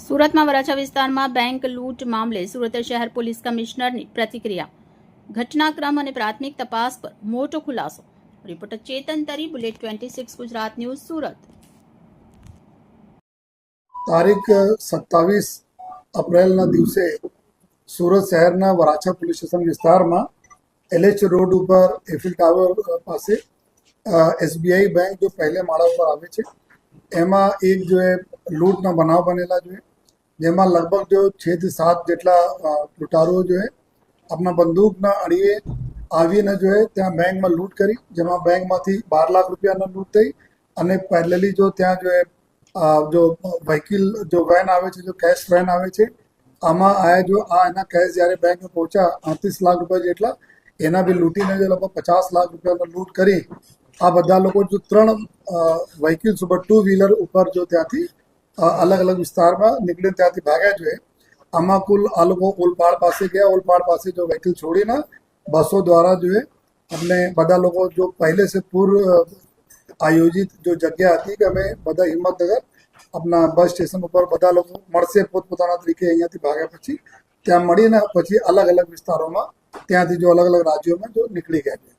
સુરતમાં વરાછા વિસ્તારમાં બેંક લૂંટ મામલે સુરત શહેર પોલીસ કમિશનરની પ્રતિક્રિયા. ઘટનાક્રમ અને પ્રાથમિક તપાસ પર મોટો ખુલાસો. રિપોર્ટર ચેતન તરી, બુલેટ 26 ગુજરાત ન્યૂઝ, સુરત. તારીખ 27 એપ્રિલના દિવસે સુરત શહેરના વરાછા પોલીસ સ્ટેશન વિસ્તારમાં LH રોડ ઉપર એફિલ ટાવર પાસે SBI બેંક જો પહેલે માળા ઉપર આવે છે એમાં એક જો લૂંટના બનાવ બનેલા જોઈએ, જેમાં લગભગ જો 6 થી 7 જેટલા લૂંટારુઓ જો આપણા બંદૂકના અડીએ આવીને જો ત્યાં બેંકમાં લૂંટ કરી, જેમાં બેંકમાંથી 12 લાખ રૂપિયાનો લૂંટ થઈ અને પહેલેલી જો ત્યાં જો વ્હીકલ જો વેન આવે છે, જો કેશ વેન આવે છે, આમાં આયા જો એના કેશ જ્યારે બેંકમાં પહોંચ્યા 38 લાખ રૂપિયા જેટલા, એના બી લૂંટીને જો લગભગ 50 લાખ રૂપિયાનો લૂંટ કરી આ બધા લોકો જો 3 વ્હીકલ્સ ઉપર 2 વ્હીલર ઉપર જો ત્યાંથી અલગ અલગ વિસ્તારમાં નીકળીને ત્યાંથી ભાગ્યા જોઈએ. આમાં કુલ આ લોકો ઓલપાડ પાસે ગયા, ઓલપાડ પાસે જો વ્હીકલ છોડીને બસો દ્વારા જો અમને બધા લોકો જો પહેલે સે પૂર્વ આયોજિત જો જગ્યા હતી કે અમે બધા હિંમતનગર આપણા બસ સ્ટેશન ઉપર બધા લોકો મળશે પોતપોતાના તરીકે અહીંયાથી ભાગ્યા પછી ત્યાં મળીને પછી અલગ અલગ વિસ્તારોમાં ત્યાંથી જો અલગ અલગ રાજ્યોમાં જો નીકળી ગયા છે.